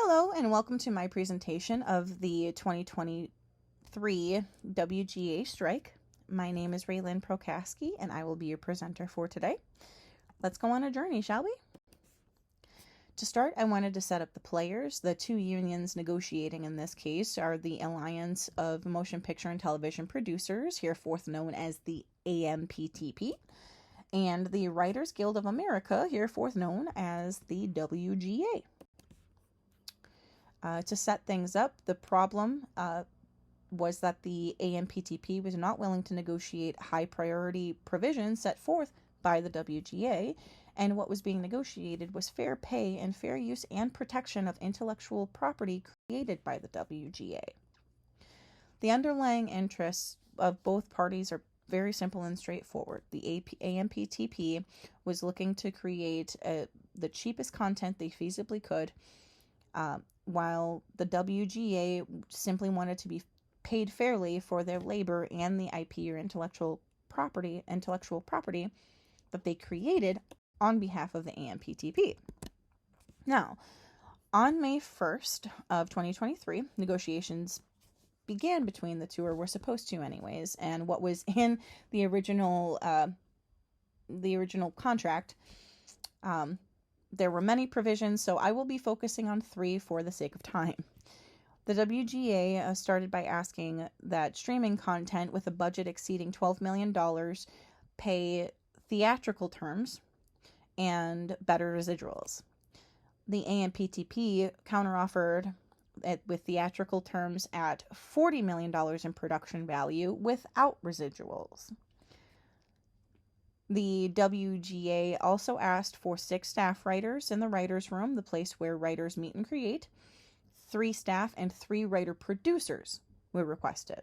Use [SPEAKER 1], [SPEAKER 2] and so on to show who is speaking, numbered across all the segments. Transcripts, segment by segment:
[SPEAKER 1] Hello and welcome to my presentation of the 2023 WGA strike. My name is RayLynn Prokasky and I will be your presenter for today. Let's go on a journey, shall we? To start, I wanted to set up the players. The two unions negotiating in this case are the Alliance of Motion Picture and Television Producers, hereforth known as the AMPTP, and the Writers Guild of America, hereforth known as the WGA. To set things up, the problem was that the AMPTP was not willing to negotiate high priority provisions set forth by the WGA, and what was being negotiated was fair pay and fair use and protection of intellectual property created by the WGA. The underlying interests of both parties are very simple and straightforward. The AMPTP was looking to create the cheapest content they feasibly could, while the WGA simply wanted to be paid fairly for their labor and the IP or intellectual property that they created on behalf of the AMPTP. Now, on May 1st of 2023, negotiations began between the two, or were supposed to anyways, and what was in the original contract, there were many provisions, so I will be focusing on three for the sake of time. The WGA started by asking that streaming content with a budget exceeding $12 million pay theatrical terms and better residuals. The AMPTP counteroffered it with theatrical terms at $40 million in production value without residuals. The WGA also asked for 6 staff writers in the writer's room, the place where writers meet and create. 3 staff and 3 writer producers were requested.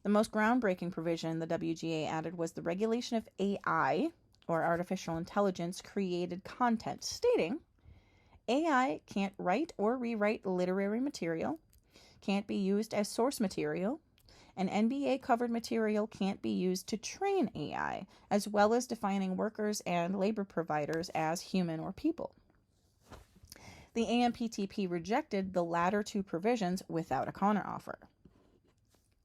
[SPEAKER 1] The most groundbreaking provision the WGA added was the regulation of AI, or artificial intelligence, created content, stating, AI can't write or rewrite literary material, can't be used as source material, and NBA-covered material can't be used to train AI, as well as defining workers and labor providers as human or people. The AMPTP rejected the latter two provisions without a counteroffer.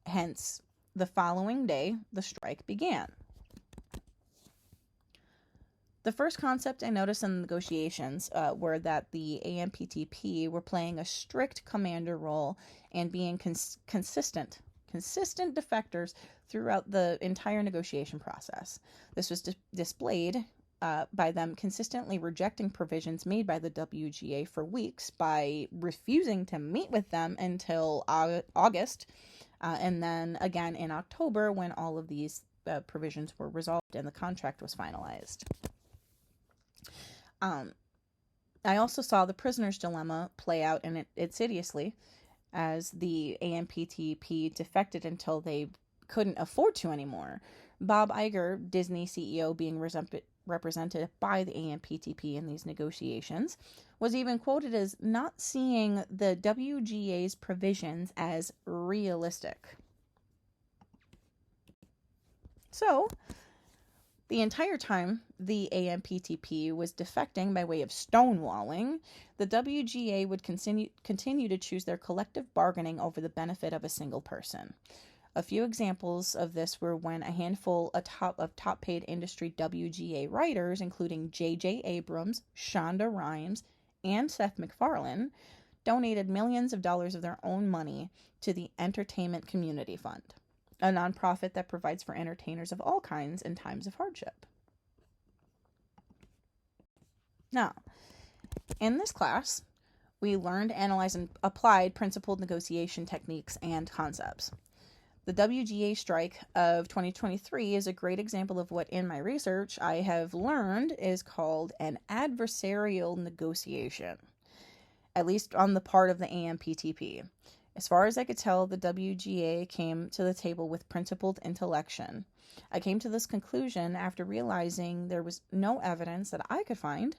[SPEAKER 1] Hence, the following day, the strike began. The first concept I noticed in the negotiations were that the AMPTP were playing a strict commander role and being consistent defectors throughout the entire negotiation process. This was displayed by them consistently rejecting provisions made by the WGA for weeks by refusing to meet with them until August, and then again in October when all of these provisions were resolved and the contract was finalized. I also saw the prisoner's dilemma play out insidiously, as the AMPTP defected until they couldn't afford to anymore. Bob Iger, Disney CEO, being represented by the AMPTP in these negotiations, was even quoted as not seeing the WGA's provisions as realistic. So, the entire time the AMPTP was defecting by way of stonewalling, the WGA would continue to choose their collective bargaining over the benefit of a single person. A few examples of this were when a handful of top-paid industry WGA writers, including J.J. Abrams, Shonda Rhimes, and Seth MacFarlane, donated millions of dollars of their own money to the Entertainment Community Fund, a nonprofit that provides for entertainers of all kinds in times of hardship. Now, in this class, we learned, analyzed, and applied principled negotiation techniques and concepts. The WGA strike of 2023 is a great example of what, in my research, I have learned is called an adversarial negotiation, at least on the part of the AMPTP. As far as I could tell, the WGA came to the table with principled intellection. I came to this conclusion after realizing there was no evidence that I could find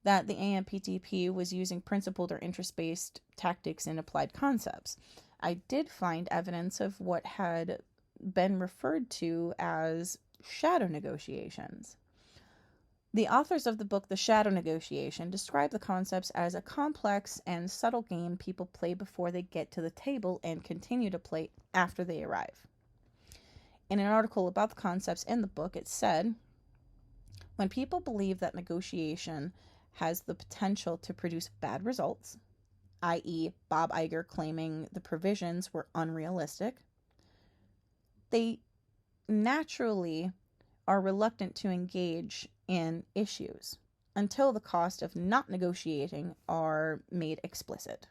[SPEAKER 1] that the AMPTP was using principled or interest-based tactics in applied concepts. I did find evidence of what had been referred to as shadow negotiations. The authors of the book The Shadow Negotiation describe the concepts as a complex and subtle game people play before they get to the table and continue to play after they arrive. In an article about the concepts in the book, it said, when people believe that negotiation has the potential to produce bad results, i.e., Bob Iger claiming the provisions were unrealistic, they naturally are reluctant to engage in issues until the cost of not negotiating are made explicit,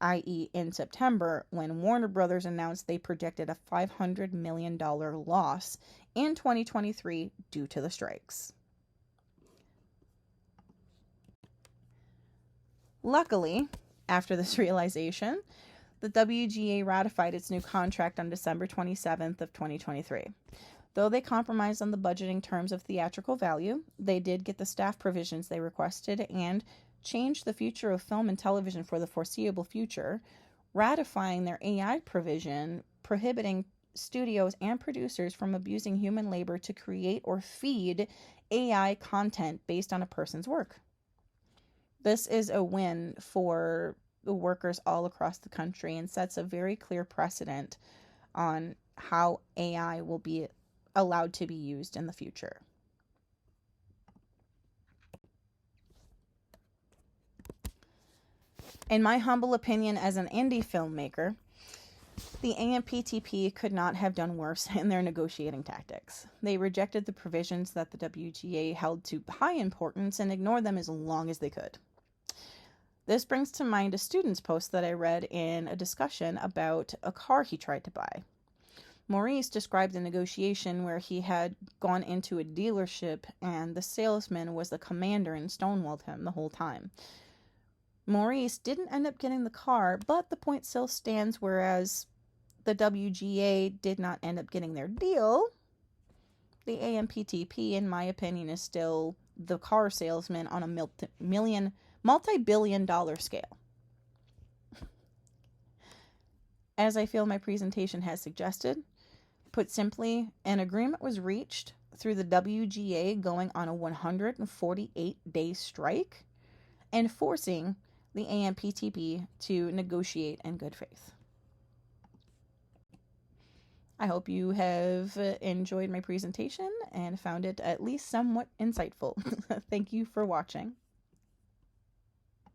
[SPEAKER 1] i.e., in September, when Warner Brothers announced they projected a $500 million loss in 2023 due to the strikes. Luckily, after this realization, the WGA ratified its new contract on December 27th of 2023. Though they compromised on the budgeting terms of theatrical value, they did get the staff provisions they requested and changed the future of film and television for the foreseeable future, ratifying their AI provision prohibiting studios and producers from abusing human labor to create or feed AI content based on a person's work. This is a win for the workers all across the country and sets a very clear precedent on how AI will be allowed to be used in the future. In my humble opinion as an indie filmmaker, the AMPTP could not have done worse in their negotiating tactics. They rejected the provisions that the WGA held to high importance and ignored them as long as they could. This brings to mind a student's post that I read in a discussion about a car he tried to buy. Maurice described a negotiation where he had gone into a dealership and the salesman was the commander and stonewalled him the whole time. Maurice didn't end up getting the car, but the point still stands, whereas the WGA did not end up getting their deal. The AMPTP, in my opinion, is still the car salesman on a multi-billion-dollar scale. As I feel my presentation has suggested, put simply, an agreement was reached through the WGA going on a 148-day strike and forcing the AMPTP to negotiate in good faith. I hope you have enjoyed my presentation and found it at least somewhat insightful. Thank you for watching.